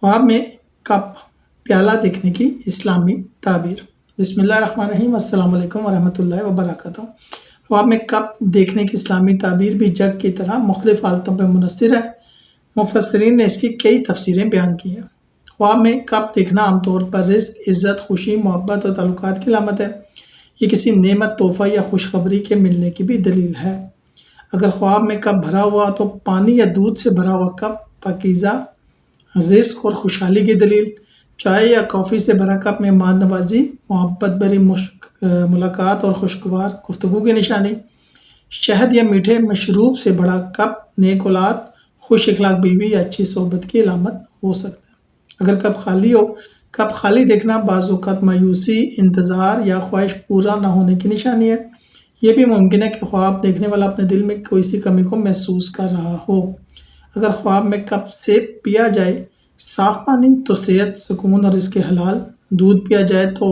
ख्वाब में कप प्याला देखने की इस्लामी ताबीर। बिस्मिल्लाहिर्रहमानिर्रहीम, अस्सलाम वालेकुम वरहमतुल्लाहि वबरकातुहू। ख्वाब में कप देखने की इस्लामी ताबीर भी जग की तरह मुख्तलिफ हालतों पर मुनहसर है। मुफस्सिरीन ने इसकी कई तफसीरें बयान की हैं। ख्वाब में कप देखना आमतौर पर रिज़्क, इज़्ज़त, खुशी, मोहब्बत और ताल्लुकात की अलामत है। ये किसी नेमत, तोहफ़ा या खुशखबरी के मिलने की भी दलील है। अगर ख्वाब में कप भरा हुआ तो पानी या दूध से भरा हुआ कप पाकीज़ा रिज़्क और खुशहाली की दलील। चाय या कॉफ़ी से भरा कप मेहमान नवाजी, मोहब्बत भरी मुलाकात और खुशगवार गुफ्तगू की निशानी। शहद या मीठे मशरूब से भरा कप नेक औलाद, खुश इखलाक बीवी या अच्छी सोहबत की अलामत हो सकता है। अगर कप खाली हो, कप खाली देखना बाज़ औक़ात मायूसी, इंतज़ार या ख्वाहिश पूरा न होने की निशानी है। ये भी मुमकिन है कि ख्वाब देखने वाला अपने दिल में कोई सी कमी को महसूस कर रहा हो। अगर ख्वाब में कप से पिया जाए साफ़ पानी तो सेहत, सुकून और रिज़्क़ हलाल। दूध पिया जाए तो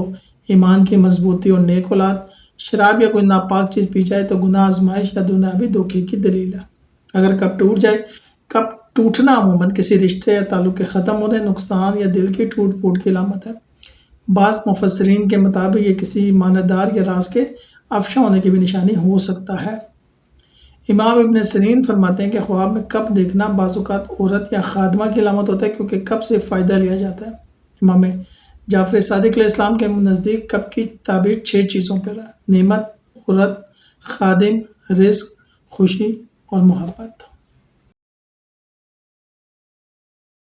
ईमान की मजबूती और नेक औलाद। शराब या कोई नापाक चीज़ पी जाए तो गुनाह, आजमाइश या दुनियावी धोखे की दलील है। अगर कप टूट जाए, कप टूटना अमूमन किसी रिश्ते या ताल्लुक़ के ख़त्म होने, नुकसान या दिल की टूट फूट की अलामत है। बाज़ मुफस्सिरीन के मुताबिक ये किसी मानदार या राज के अफ़शा होने की भी निशानी हो सकता है। इमाम इब्न सिरीन फरमाते हैं कि ख्वाब में कप देखना बाज़ औक़ात औरत या खादमा की अलामत होता है, क्योंकि कप से फ़ायदा लिया जाता है। इमाम जाफ़र सादिक़ अलैहिस्सलाम के नज़दीक कप की ताबीर 6 चीज़ों पर है: नेमत, औरत, खादिम, रिज़्क, खुशी और मोहब्बत।